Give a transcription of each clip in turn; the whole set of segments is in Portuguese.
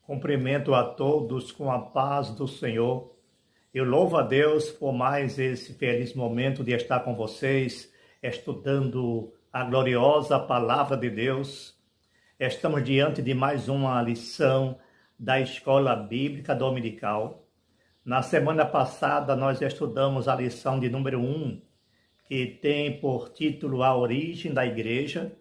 Cumprimento a todos com a paz do Senhor. Eu louvo a Deus por mais esse feliz momento de estar com vocês, estudando a gloriosa palavra de Deus. Estamos diante de mais uma lição da Escola Bíblica Dominical. Na semana passada, nós estudamos a lição de número 1, que tem por título A Origem da Igreja.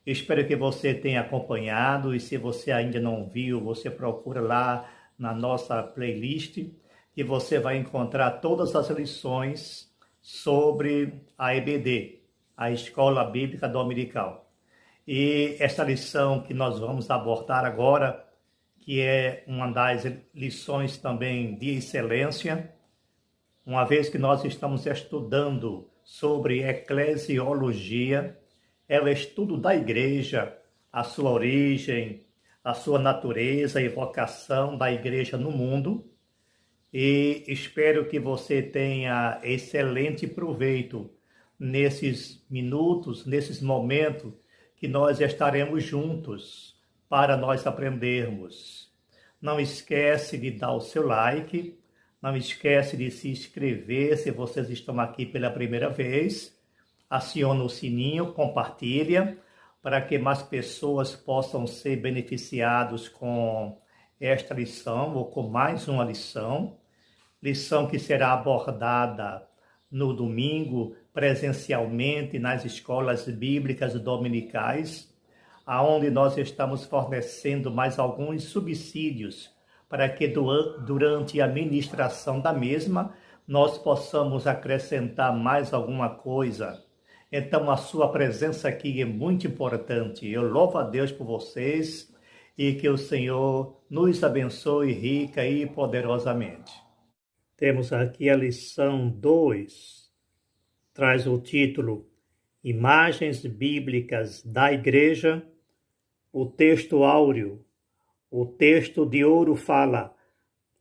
Espero que você tenha acompanhado, e se você ainda não viu, você procura lá na nossa playlist, que você vai encontrar todas as lições sobre a EBD, a Escola Bíblica Dominical. E esta lição que nós vamos abordar agora, que é uma das lições também de excelência, uma vez que nós estamos estudando sobre eclesiologia, é o estudo da igreja, a sua origem, a sua natureza e vocação da igreja no mundo. E espero que você tenha excelente proveito nesses minutos, nesses momentos que nós estaremos juntos para nós aprendermos. Não esquece de dar o seu like, não esquece de se inscrever se vocês estão aqui pela primeira vez. Aciona o sininho, compartilha, para que mais pessoas possam ser beneficiados com esta lição ou com mais uma lição. Lição que será abordada no domingo, presencialmente, nas escolas bíblicas dominicais, aonde nós estamos fornecendo mais alguns subsídios para que durante a ministração da mesma nós possamos acrescentar mais alguma coisa. Então, a sua presença aqui é muito importante. Eu louvo a Deus por vocês e que o Senhor nos abençoe rica e poderosamente. Temos aqui a lição 2, traz o título Imagens Bíblicas da Igreja. O texto áureo, o texto de ouro fala: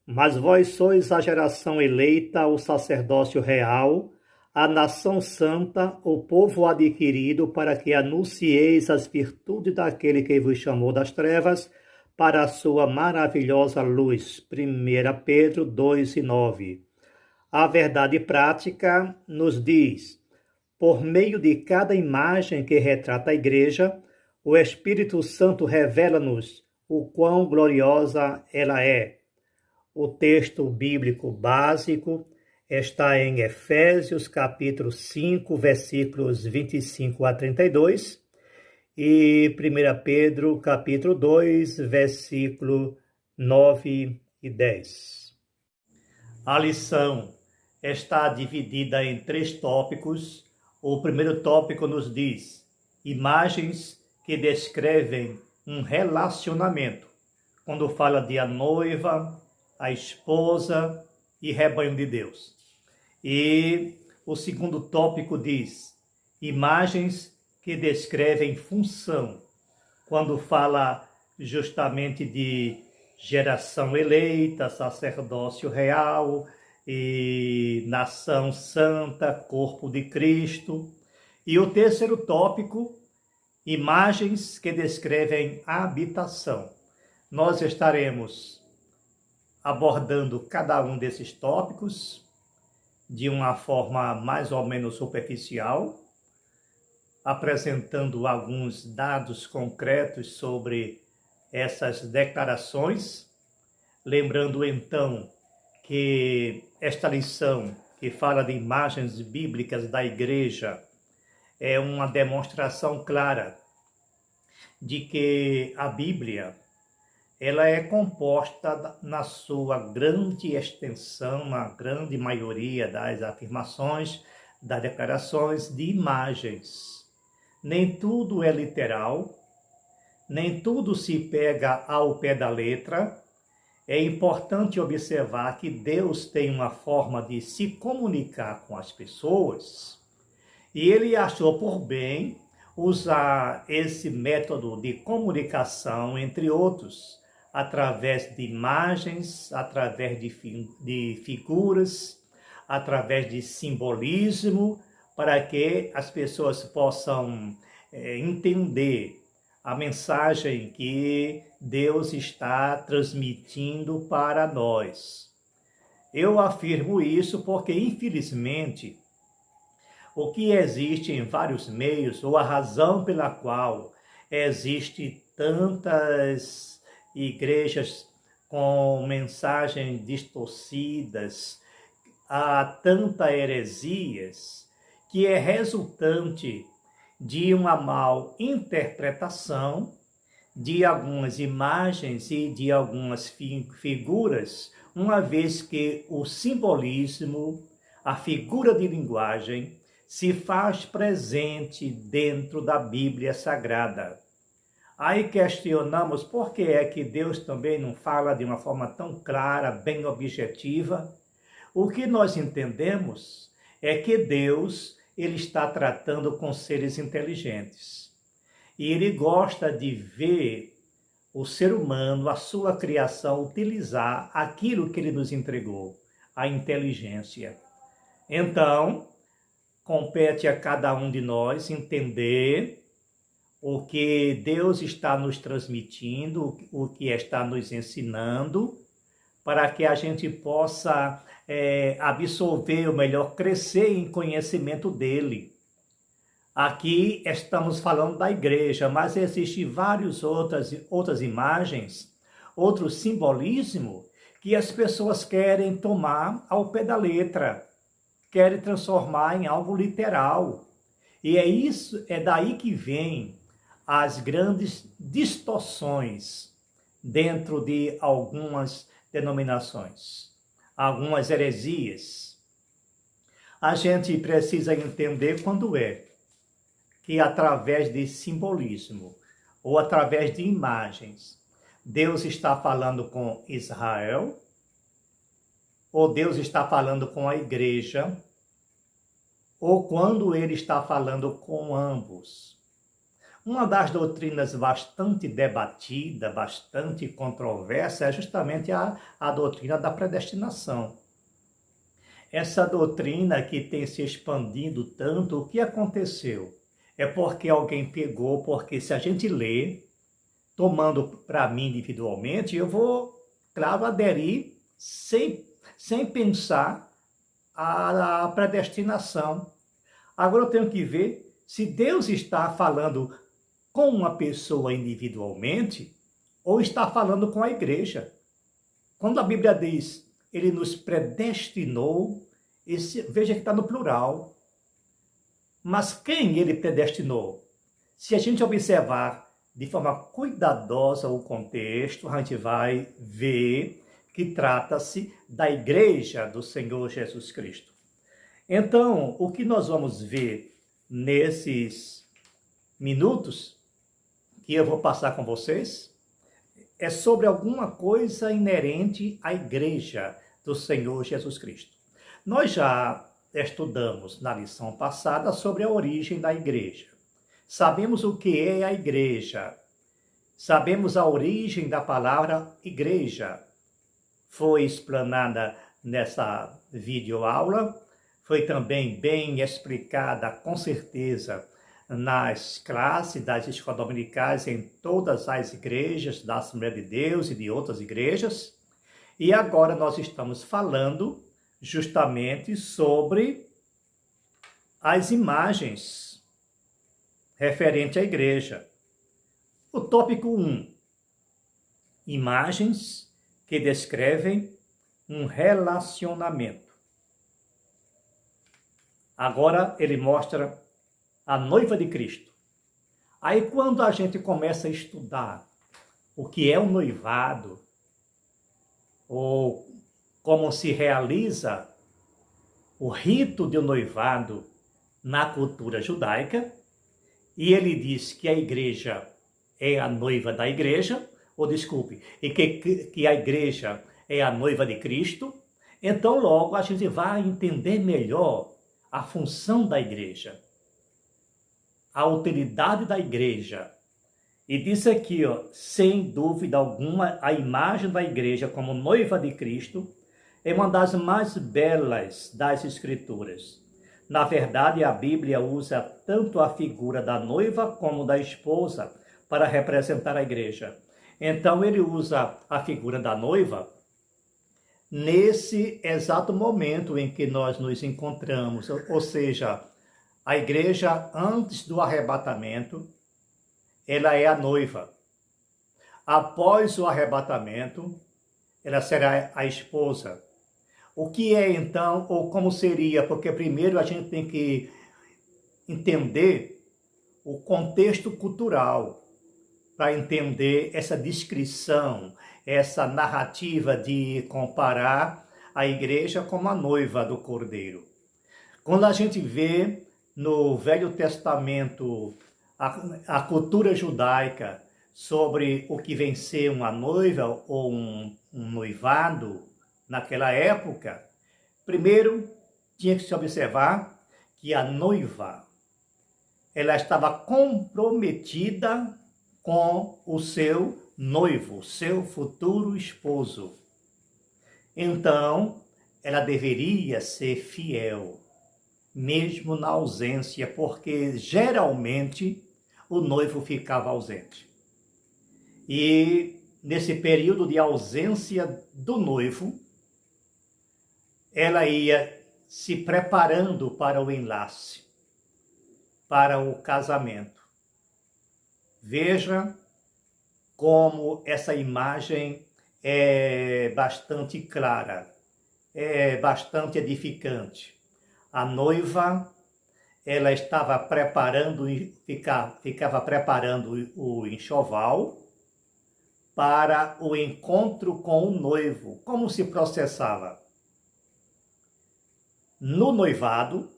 Mas vós sois a geração eleita, o sacerdócio real, a nação santa, o povo adquirido, para que anuncieis as virtudes daquele que vos chamou das trevas para a sua maravilhosa luz. 1 Pedro 2:9. A verdade prática nos diz: por meio de cada imagem que retrata a igreja, o Espírito Santo revela-nos o quão gloriosa ela é. O texto bíblico básico está em Efésios capítulo 5, versículos 25 a 32 e 1 Pedro capítulo 2, versículo 9 e 10. A lição está dividida em 3 tópicos. O primeiro tópico nos diz: imagens que descrevem um relacionamento, quando fala de a noiva, a esposa e rebanho de Deus. E o segundo tópico diz: imagens que descrevem função, quando fala justamente de geração eleita, sacerdócio real e nação santa, corpo de Cristo. E o terceiro tópico, imagens que descrevem habitação. Nós estaremos abordando cada um desses tópicos de uma forma mais ou menos superficial, apresentando alguns dados concretos sobre essas declarações. Lembrando então que esta lição, que fala de imagens bíblicas da igreja, é uma demonstração clara de que a Bíblia ela é composta, na sua grande extensão, na grande maioria das afirmações, das declarações, de imagens. Nem tudo é literal, nem tudo se pega ao pé da letra. É importante observar que Deus tem uma forma de se comunicar com as pessoas, e ele achou por bem usar esse método de comunicação, entre outros, através de imagens, através de figuras, através de simbolismo, para que as pessoas possam entender a mensagem que Deus está transmitindo para nós. Eu afirmo isso porque, infelizmente, o que existe em vários meios, ou a razão pela qual existe tantas igrejas com mensagens distorcidas, há tantas heresias, que é resultante de uma mal interpretação de algumas imagens e de algumas figuras, uma vez que o simbolismo, a figura de linguagem, se faz presente dentro da Bíblia Sagrada. Aí questionamos por que é que Deus também não fala de uma forma tão clara, bem objetiva. O que nós entendemos é que Deus, ele está tratando com seres inteligentes. E ele gosta de ver o ser humano, a sua criação, utilizar aquilo que ele nos entregou, a inteligência. Então, compete a cada um de nós entender o que Deus está nos transmitindo, o que está nos ensinando, para que a gente possa absorver, ou melhor, crescer em conhecimento dele. Aqui estamos falando da igreja, mas existem várias outras imagens, outro simbolismo que as pessoas querem tomar ao pé da letra, querem transformar em algo literal. E é daí que vem as grandes distorções dentro de algumas denominações, algumas heresias. A gente precisa entender quando que através de simbolismo ou através de imagens, Deus está falando com Israel, ou Deus está falando com a igreja, ou quando ele está falando com ambos. Uma das doutrinas bastante debatida, bastante controversa, é justamente a doutrina da predestinação. Essa doutrina que tem se expandido tanto, o que aconteceu? É porque alguém pegou, porque se a gente lê, tomando para mim individualmente, eu vou, claro, aderir sem pensar a predestinação. Agora eu tenho que ver se Deus está falando com uma pessoa individualmente ou está falando com a igreja. Quando a Bíblia diz, ele nos predestinou, veja que está no plural. Mas quem ele predestinou? Se a gente observar de forma cuidadosa o contexto, a gente vai ver que trata-se da igreja do Senhor Jesus Cristo. Então, o que nós vamos ver nesses minutos que eu vou passar com vocês é sobre alguma coisa inerente à igreja do Senhor Jesus Cristo. Nós já estudamos na lição passada sobre a origem da igreja. Sabemos o que é a igreja. Sabemos a origem da palavra igreja. Foi explanada nessa videoaula, foi também bem explicada, com certeza, nas classes das escolas dominicais em todas as igrejas da Assembleia de Deus e de outras igrejas. E agora nós estamos falando justamente sobre as imagens referente à igreja. O tópico 1, imagens que descrevem um relacionamento. Agora ele mostra a noiva de Cristo. Aí quando a gente começa a estudar o que é o noivado, ou como se realiza o rito de noivado na cultura judaica, e ele diz que a igreja é a noiva da igreja, ou desculpe, e que a igreja é a noiva de Cristo, então logo a gente vai entender melhor a função da igreja, a utilidade da igreja. E diz aqui, sem dúvida alguma, a imagem da igreja como noiva de Cristo é uma das mais belas das Escrituras. Na verdade, a Bíblia usa tanto a figura da noiva como da esposa para representar a igreja. Então ele usa a figura da noiva nesse exato momento em que nós nos encontramos, ou seja, a igreja antes do arrebatamento, ela é a noiva. Após o arrebatamento, ela será a esposa. O que é então, ou como seria? Porque primeiro a gente tem que entender o contexto cultural para entender essa descrição, essa narrativa de comparar a igreja como a noiva do Cordeiro. Quando a gente vê no Velho Testamento a cultura judaica sobre o que vem ser uma noiva ou um noivado naquela época, primeiro tinha que se observar que a noiva ela estava comprometida com o seu noivo, seu futuro esposo. Então, ela deveria ser fiel, mesmo na ausência, porque geralmente o noivo ficava ausente. E nesse período de ausência do noivo, ela ia se preparando para o enlace, para o casamento. Veja como essa imagem é bastante clara, é bastante edificante. A noiva, ela estava preparando, ficava preparando o enxoval para o encontro com o noivo. Como se processava? No noivado,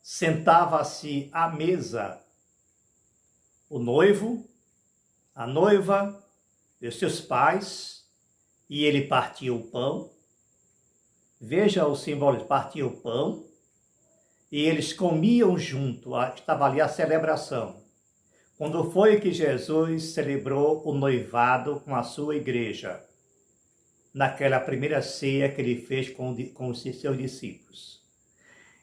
sentava-se à mesa o noivo, a noiva e os seus pais, e ele partia o pão. Veja o símbolo, partia o pão, e eles comiam junto, estava ali a celebração. Quando foi que Jesus celebrou o noivado com a sua igreja? Naquela primeira ceia que ele fez com os seus discípulos.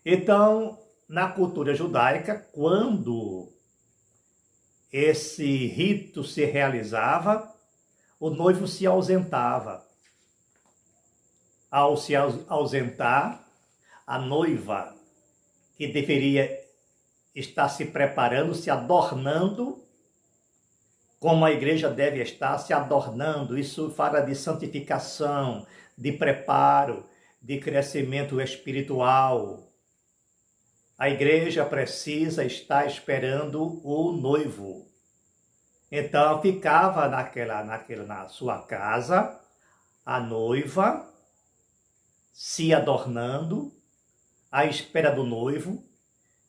Então, na cultura judaica, quando esse rito se realizava, o noivo se ausentava. Ao se ausentar, a noiva, que deveria estar se preparando, se adornando, como a igreja deve estar se adornando, isso fala de santificação, de preparo, de crescimento espiritual. A igreja precisa estar esperando o noivo. Então ficava na sua casa, a noiva, se adornando, à espera do noivo,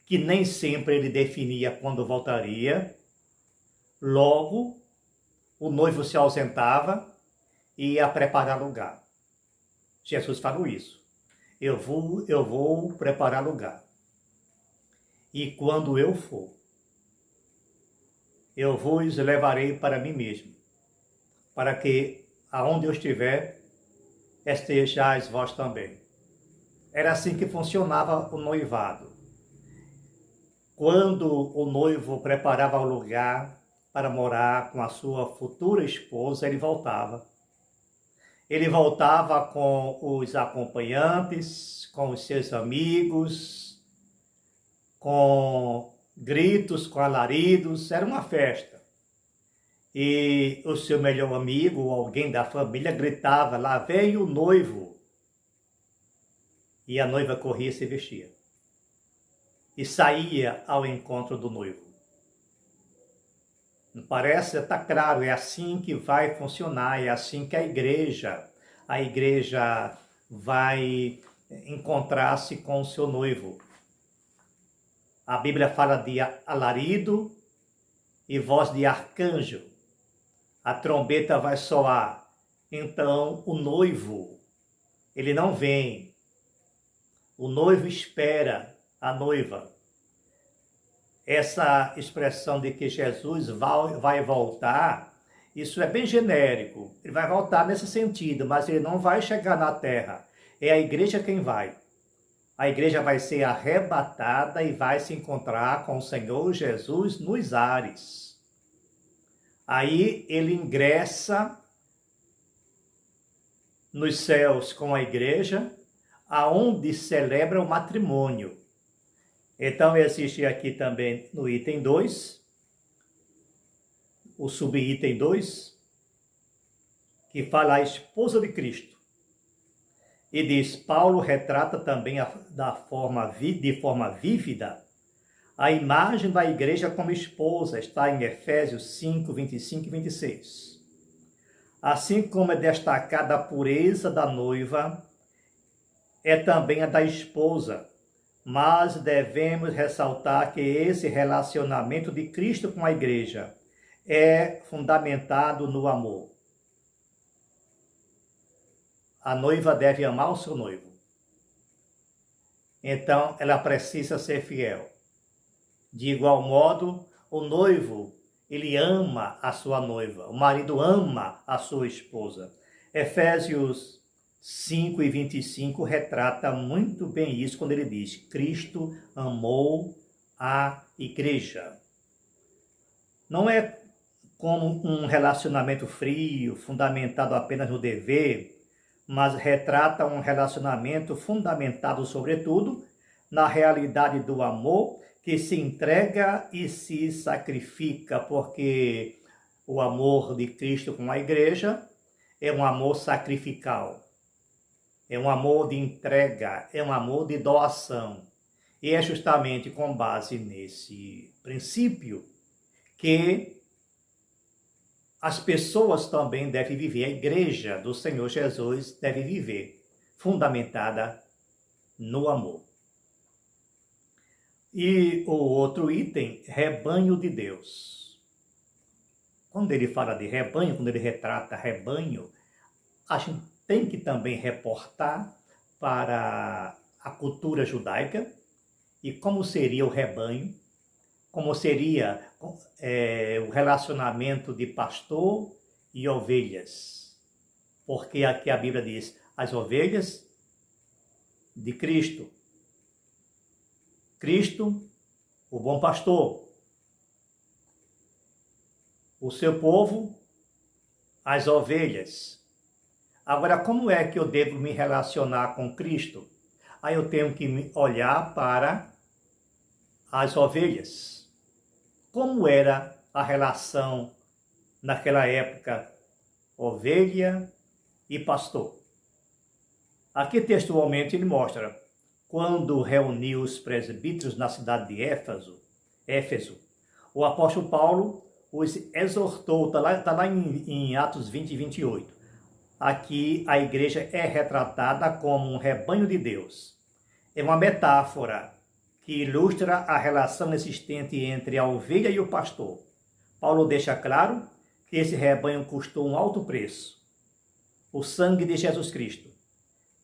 que nem sempre ele definia quando voltaria. Logo, o noivo se ausentava e ia preparar lugar. Jesus falou isso. Eu vou preparar lugar. E quando eu for, eu vos levarei para mim mesmo, para que aonde eu estiver, estejais vós também. Era assim que funcionava o noivado. Quando o noivo preparava o lugar para morar com a sua futura esposa, ele voltava. Ele voltava com os acompanhantes, com os seus amigos, com gritos, com alaridos, era uma festa. E o seu melhor amigo, ou alguém da família, gritava, lá veio o noivo. E a noiva corria e se vestia. E saía ao encontro do noivo. Não parece? Está claro, é assim que vai funcionar, é assim que a igreja vai encontrar-se com o seu noivo. A Bíblia fala de alarido e voz de arcanjo. A trombeta vai soar. Então, o noivo, ele não vem. O noivo espera a noiva. Essa expressão de que Jesus vai voltar, isso é bem genérico. Ele vai voltar nesse sentido, mas ele não vai chegar na terra. É a igreja quem vai. A igreja vai ser arrebatada e vai se encontrar com o Senhor Jesus nos ares. Aí ele ingressa nos céus com a igreja, aonde celebra o matrimônio. Então existe aqui também no item 2, o subitem 2, que fala a esposa de Cristo. E diz, Paulo retrata também de forma vívida a imagem da igreja como esposa, está em Efésios 5, 25 e 26. Assim como é destacada a pureza da noiva, é também a da esposa, mas devemos ressaltar que esse relacionamento de Cristo com a igreja é fundamentado no amor. A noiva deve amar o seu noivo. Então, ela precisa ser fiel. De igual modo, o noivo, ele ama a sua noiva. O marido ama a sua esposa. Efésios 5 e 25 retrata muito bem isso quando ele diz, Cristo amou a igreja. Não é como um relacionamento frio, fundamentado apenas no dever, mas retrata um relacionamento fundamentado, sobretudo, na realidade do amor que se entrega e se sacrifica, porque o amor de Cristo com a igreja é um amor sacrificial, é um amor de entrega, é um amor de doação. E é justamente com base nesse princípio que as pessoas também devem viver, a igreja do Senhor Jesus deve viver, fundamentada no amor. E o outro item, rebanho de Deus. Quando ele fala de rebanho, quando ele retrata rebanho, a gente tem que também reportar para a cultura judaica e como seria o rebanho, como seria o relacionamento de pastor e ovelhas. Porque aqui a Bíblia diz, as ovelhas de Cristo. Cristo, o bom pastor. O seu povo, as ovelhas. Agora, como é que eu devo me relacionar com Cristo? Aí eu tenho que olhar para as ovelhas. Como era a relação naquela época, ovelha e pastor? Aqui textualmente ele mostra, quando reuniu os presbíteros na cidade de Éfeso, o apóstolo Paulo os exortou, está lá em Atos 20 e 28. Aqui a igreja é retratada como um rebanho de Deus. É uma metáfora que ilustra a relação existente entre a ovelha e o pastor. Paulo deixa claro que esse rebanho custou um alto preço, o sangue de Jesus Cristo.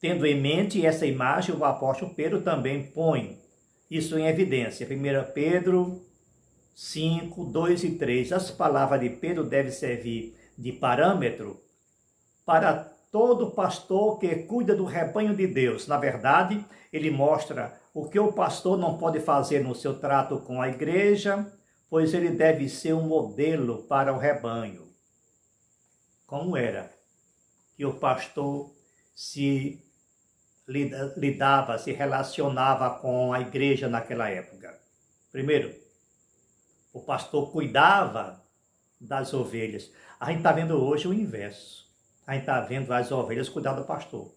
Tendo em mente essa imagem, o apóstolo Pedro também põe isso em evidência. 1 Pedro 5, 2 e 3. As palavras de Pedro devem servir de parâmetro para todo pastor que cuida do rebanho de Deus. Na verdade, ele mostra o que o pastor não pode fazer no seu trato com a igreja, pois ele deve ser um modelo para o rebanho. Como era que o pastor se lidava, se relacionava com a igreja naquela época? Primeiro, o pastor cuidava das ovelhas. A gente está vendo hoje o inverso. A gente está vendo as ovelhas cuidar do pastor.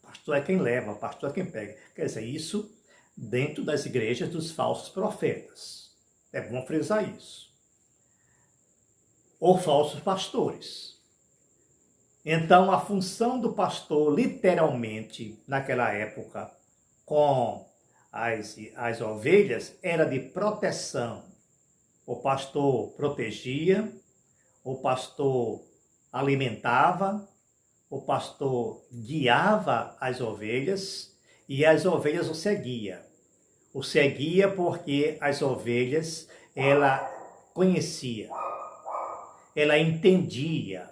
O pastor é quem leva, o pastor é quem pega. Quer dizer, isso dentro das igrejas dos falsos profetas. É bom frisar isso. Ou falsos pastores. Então, a função do pastor, literalmente, naquela época, com as ovelhas, era de proteção. O pastor protegia, o pastor alimentava, o pastor guiava as ovelhas e as ovelhas o seguiam. O seguia porque as ovelhas, ela conhecia, ela entendia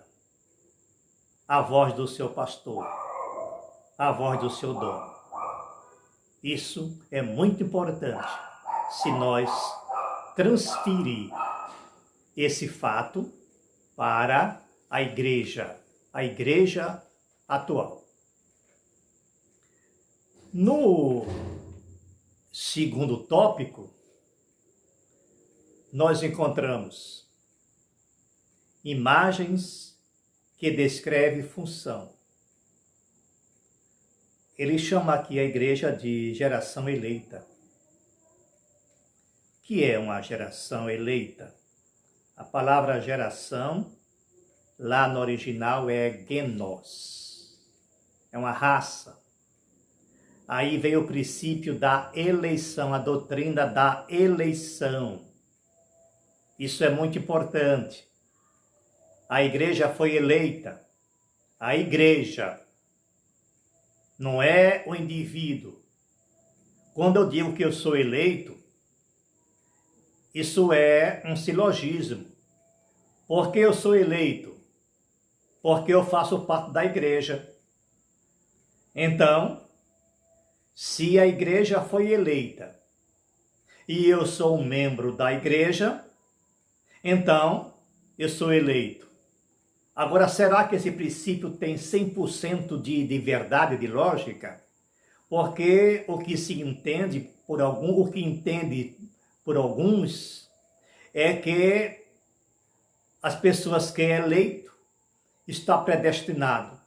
a voz do seu pastor, a voz do seu dono. Isso é muito importante se nós transferir esse fato para a igreja atual. No segundo tópico, nós encontramos imagens que descrevem função. Ele chama aqui a igreja de geração eleita. O que é uma geração eleita? A palavra geração, lá no original, é genos. É uma raça. Aí vem o princípio da eleição, a doutrina da eleição. Isso é muito importante. A igreja foi eleita. A igreja não é o indivíduo. Quando eu digo que eu sou eleito, isso é um silogismo. Por que eu sou eleito? Porque eu faço parte da igreja. Então, se a igreja foi eleita e eu sou um membro da igreja, então eu sou eleito. Agora, será que esse princípio tem 100% de verdade, de lógica? Porque o que se entende por alguns é que as pessoas que é eleito está predestinado.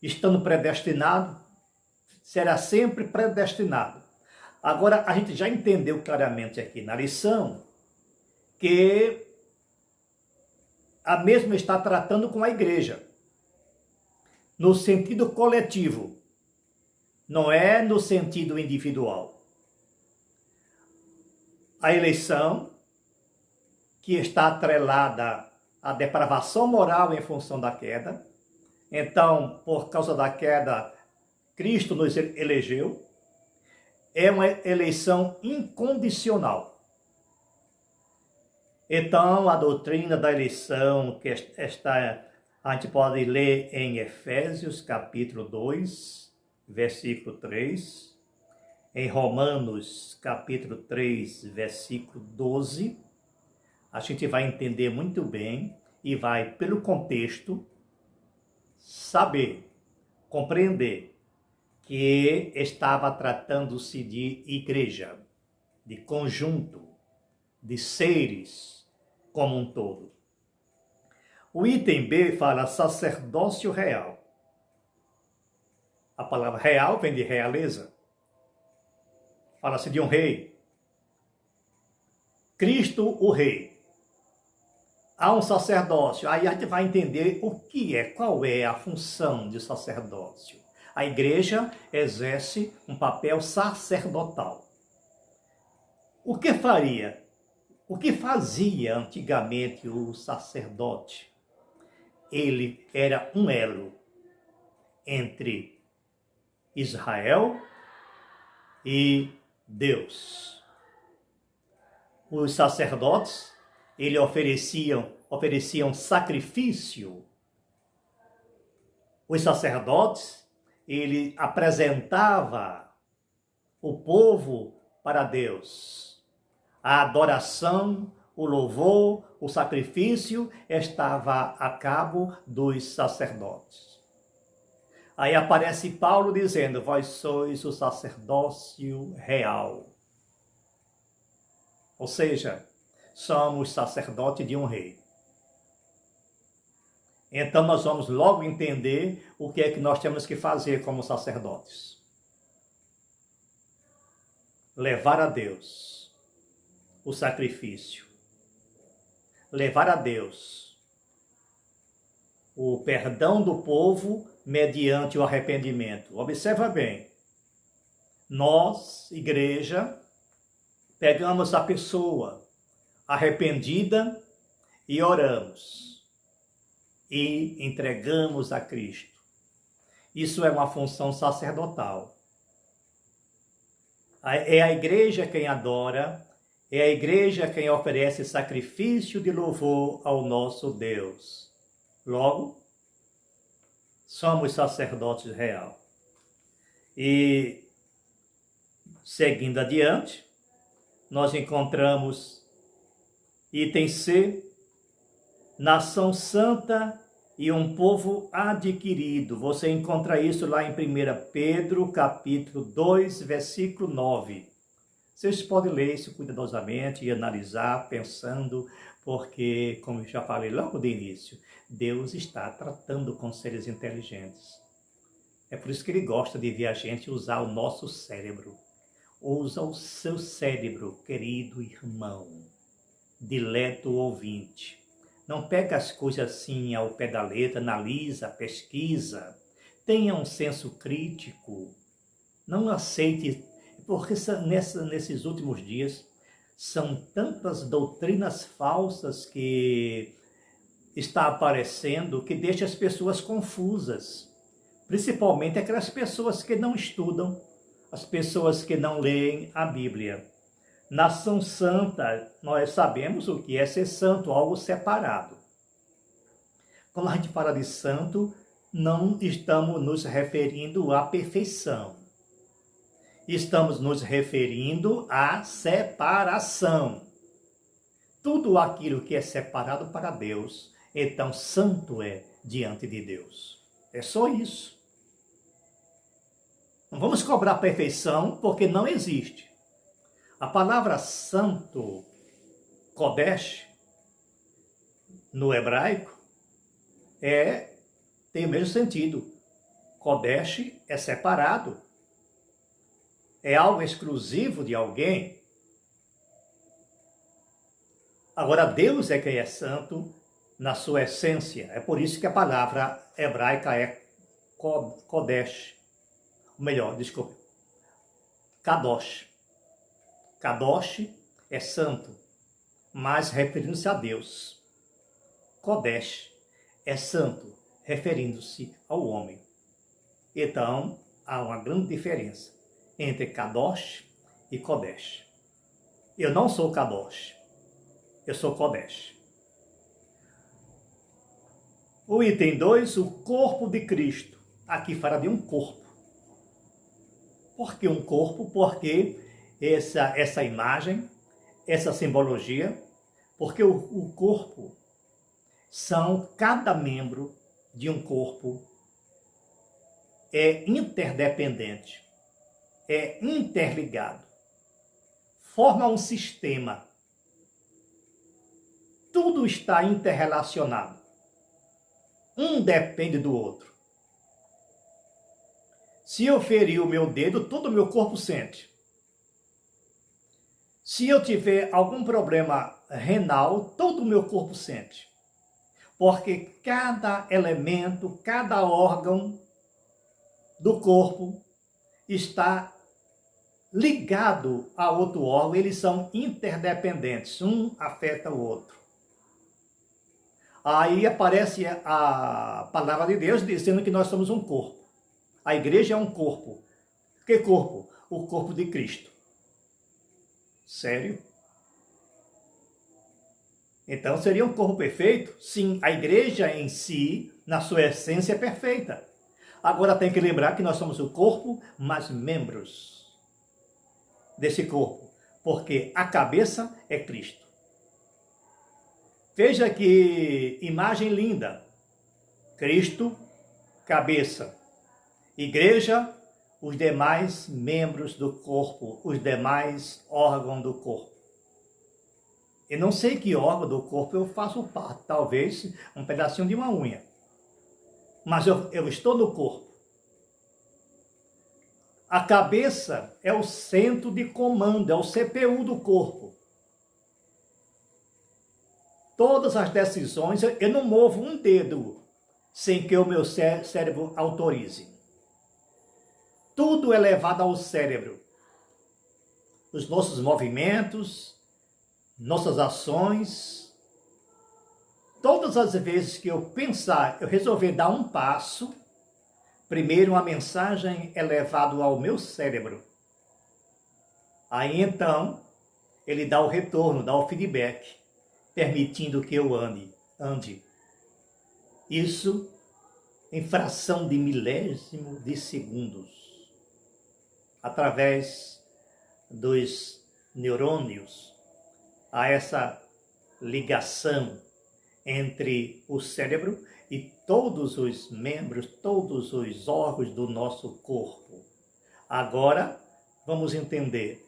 Estando predestinado, será sempre predestinado. Agora, a gente já entendeu claramente aqui na lição que a mesma está tratando com a igreja, no sentido coletivo, não é no sentido individual. A eleição, que está atrelada à depravação moral em função da queda, então, por causa da queda, Cristo nos elegeu, é uma eleição incondicional. Então, a doutrina da eleição, que a gente pode ler em Efésios, capítulo 2, versículo 3, em Romanos, capítulo 3, versículo 12, a gente vai entender muito bem e vai, pelo contexto, saber, compreender que estava tratando-se de igreja, de conjunto, de seres como um todo. O item B fala sacerdócio real. A palavra real vem de realeza. Fala-se de um rei. Cristo, o rei. Há um sacerdócio. Aí a gente vai entender o que é, qual é a função de sacerdócio. A igreja exerce um papel sacerdotal. O que faria? O que fazia antigamente o sacerdote? Ele era um elo entre Israel e Deus. Os sacerdotes, eles ofereciam sacrifício. Os sacerdotes, ele apresentava o povo para Deus. A adoração, o louvor, o sacrifício estava a cabo dos sacerdotes. Aí aparece Paulo dizendo, vós sois o sacerdócio real. Ou seja, somos sacerdote de um rei. Então nós vamos logo entender o que é que nós temos que fazer como sacerdotes. Levar a Deus o sacrifício. Levar a Deus o perdão do povo mediante o arrependimento. Observa bem. Nós, igreja, pegamos a pessoa arrependida e oramos. E entregamos a Cristo. Isso é uma função sacerdotal. É a igreja quem adora, é a igreja quem oferece sacrifício de louvor ao nosso Deus. Logo, somos sacerdotes real. E, seguindo adiante, nós encontramos Item C, nação santa e um povo adquirido. Você encontra isso lá em 1 Pedro, capítulo 2, versículo 9. Vocês podem ler isso cuidadosamente e analisar, pensando, porque, como eu já falei logo de início, Deus está tratando com seres inteligentes. É por isso que Ele gosta de ver a gente usar o nosso cérebro. Usa o seu cérebro, querido irmão, dileto ouvinte. Não pega as coisas assim ao pé da letra, analisa, pesquisa. Tenha um senso crítico. Não aceite, porque nesses últimos dias são tantas doutrinas falsas que está aparecendo que deixa as pessoas confusas. Principalmente aquelas pessoas que não estudam, as pessoas que não leem a Bíblia. Nação santa, nós sabemos o que é ser santo, algo separado. Quando a gente fala de santo, não estamos nos referindo à perfeição. Estamos nos referindo à separação. Tudo aquilo que é separado para Deus, então santo é diante de Deus. É só isso. Não vamos cobrar perfeição, porque não existe. A palavra santo, Kodesh, no hebraico, tem o mesmo sentido. Kodesh é separado. É algo exclusivo de alguém. Agora, Deus é quem é santo na sua essência. É por isso que a palavra hebraica é Kodesh. Melhor, desculpe. Kadosh. Kadosh é santo, mas referindo-se a Deus. Kodesh é santo, referindo-se ao homem. Então, há uma grande diferença entre Kadosh e Kodesh. Eu não sou Kadosh, eu sou Kodesh. O item 2, o corpo de Cristo. Aqui fala de um corpo. Por que um corpo? Porque essa imagem, essa simbologia, porque o corpo são cada membro de um corpo é interdependente, é interligado, forma um sistema. Tudo está interrelacionado. Um depende do outro. Se eu ferir o meu dedo, todo o meu corpo sente. Se eu tiver algum problema renal, todo o meu corpo sente. Porque cada elemento, cada órgão do corpo está ligado a outro órgão, eles são interdependentes, um afeta o outro. Aí aparece a palavra de Deus dizendo que nós somos um corpo. A igreja é um corpo. Que corpo? O corpo de Cristo. Sério? Então seria um corpo perfeito? Sim, a igreja em si, na sua essência, é perfeita. Agora tem que lembrar que nós somos o corpo, mas membros desse corpo. Porque a cabeça é Cristo. Veja que imagem linda. Cristo, cabeça. Igreja, os demais membros do corpo, os demais órgãos do corpo. Eu não sei que órgão do corpo eu faço parte, talvez um pedacinho de uma unha. Mas eu estou no corpo. A cabeça é o centro de comando, é o CPU do corpo. Todas as decisões, eu não movo um dedo sem que o meu cérebro autorize. Tudo é levado ao cérebro. Os nossos movimentos, nossas ações. Todas as vezes que eu pensar, eu resolver dar um passo, primeiro uma mensagem é levada ao meu cérebro. Aí então, ele dá o retorno, dá o feedback, permitindo que eu ande. Isso em fração de milésimo de segundos. Através dos neurônios, a essa ligação entre o cérebro e todos os membros, todos os órgãos do nosso corpo. Agora, vamos entender.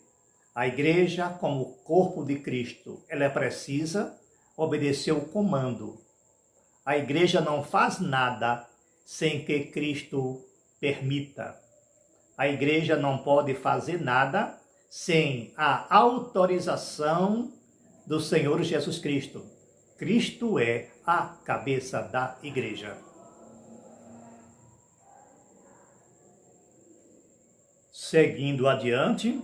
A igreja, como corpo de Cristo, ela precisa obedecer o comando. A igreja não faz nada sem que Cristo permita. A igreja não pode fazer nada sem a autorização do Senhor Jesus Cristo. Cristo é a cabeça da igreja. Seguindo adiante,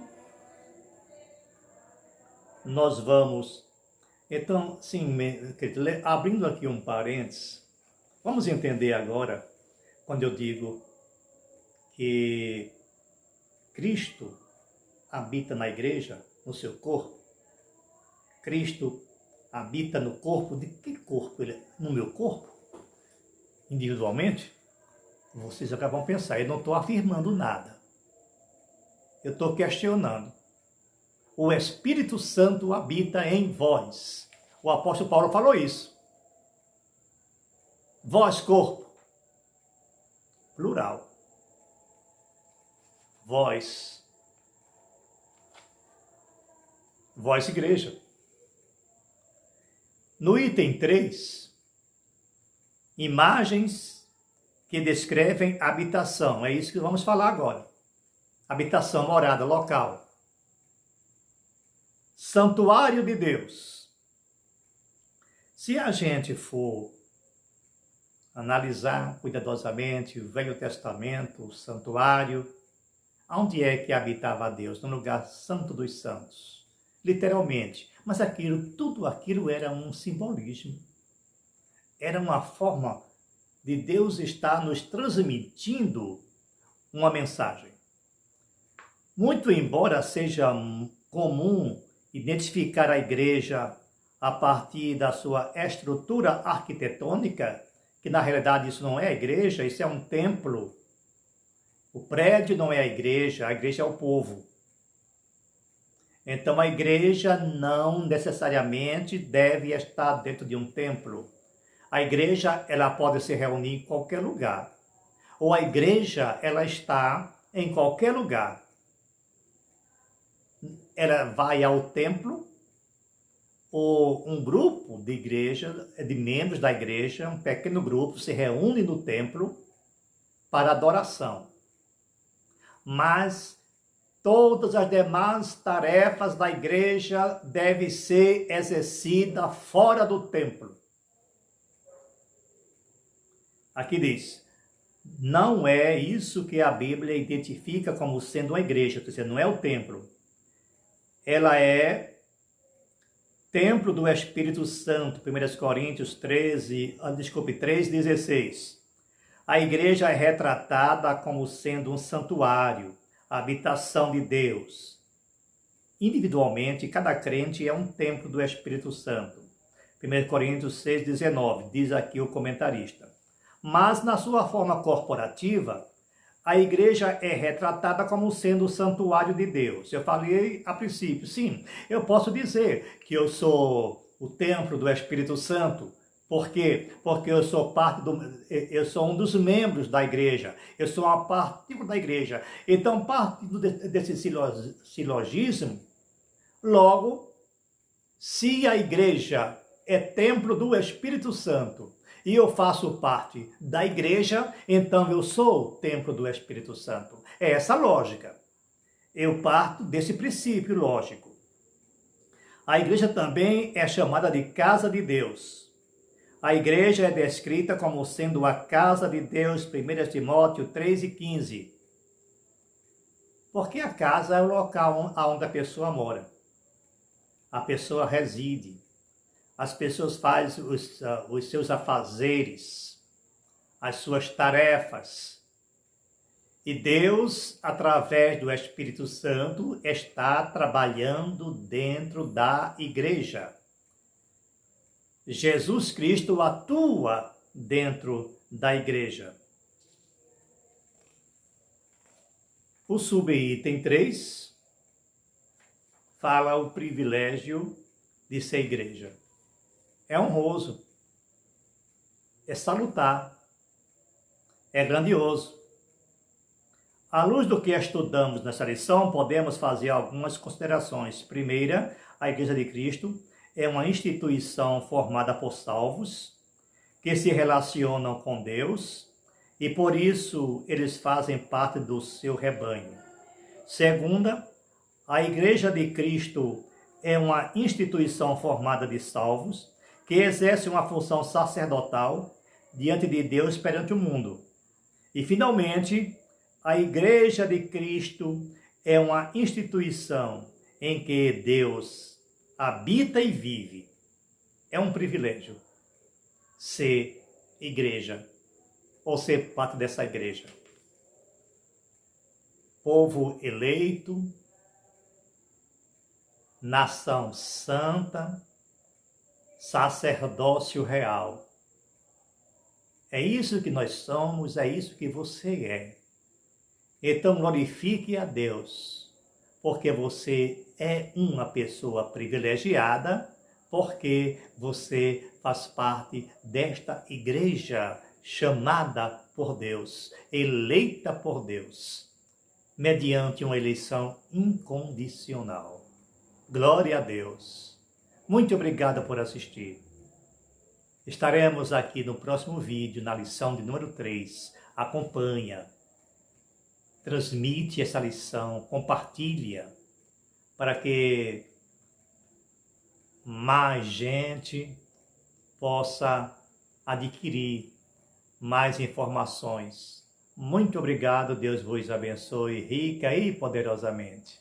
nós vamos, então, sim, abrindo aqui um parênteses, vamos entender agora, quando eu digo que Cristo habita na igreja, no seu corpo. Cristo habita no corpo, de que corpo? No meu corpo? Individualmente? Vocês acabam pensar, eu não estou afirmando nada. Eu estou questionando. O Espírito Santo habita em vós. O apóstolo Paulo falou isso. Vós, corpo. Plural. Vós. Vós, igreja. No item 3, imagens que descrevem habitação. É isso que vamos falar agora. Habitação, morada, local. Santuário de Deus. Se a gente for analisar cuidadosamente o Velho Testamento, o santuário, onde é que habitava Deus? No lugar santo dos santos. Literalmente. Mas tudo aquilo era um simbolismo. Era uma forma de Deus estar nos transmitindo uma mensagem. Muito embora seja comum identificar a igreja a partir da sua estrutura arquitetônica, que na realidade isso não é a igreja, isso é um templo. O prédio não é a igreja é o povo. Então a igreja não necessariamente deve estar dentro de um templo. A igreja, ela pode se reunir em qualquer lugar. Ou a igreja, ela está em qualquer lugar. Ela vai ao templo, ou um grupo de igreja, de membros da igreja, um pequeno grupo, se reúne no templo para adoração. Mas todas as demais tarefas da igreja devem ser exercidas fora do templo. Aqui diz, não é isso que a Bíblia identifica como sendo uma igreja, quer dizer, não é o templo. Ela é templo do Espírito Santo, 1 Coríntios 3:16. A igreja é retratada como sendo um santuário, a habitação de Deus. Individualmente, cada crente é um templo do Espírito Santo. 1 Coríntios 6:19, diz aqui o comentarista. Mas na sua forma corporativa, a igreja é retratada como sendo o santuário de Deus. Eu falei a princípio, sim, eu posso dizer que eu sou o templo do Espírito Santo. Por quê? Porque eu sou um dos membros da igreja. Eu sou uma partícula da igreja. Então, partindo desse silogismo, logo, se a igreja é templo do Espírito Santo e eu faço parte da igreja, então eu sou o templo do Espírito Santo. É essa a lógica. Eu parto desse princípio lógico. A igreja também é chamada de casa de Deus. A igreja é descrita como sendo a casa de Deus, 1 Timóteo 3:15. Porque a casa é o local onde a pessoa mora. A pessoa reside. As pessoas fazem os seus afazeres, as suas tarefas. E Deus, através do Espírito Santo, está trabalhando dentro da igreja. Jesus Cristo atua dentro da igreja. O subitem 3 fala o privilégio de ser igreja. é honroso, é salutar, é grandioso. À luz do que estudamos nessa lição, podemos fazer algumas considerações. Primeira, a Igreja de Cristo é uma instituição formada por salvos que se relacionam com Deus e por isso eles fazem parte do seu rebanho. Segunda, a Igreja de Cristo é uma instituição formada de salvos que exerce uma função sacerdotal diante de Deus perante o mundo. E finalmente, a Igreja de Cristo é uma instituição em que Deus habita e vive. É um privilégio ser igreja ou ser parte dessa igreja. Povo eleito, nação santa, sacerdócio real. É isso que nós somos, é isso que você é. Então glorifique a Deus, porque você é uma pessoa privilegiada, porque você faz parte desta igreja chamada por Deus, eleita por Deus, mediante uma eleição incondicional. Glória a Deus. Muito obrigado por assistir. Estaremos aqui no próximo vídeo, na lição de número 3. Acompanha. Transmite essa lição, compartilha, para que mais gente possa adquirir mais informações. Muito obrigado, Deus vos abençoe rica e poderosamente.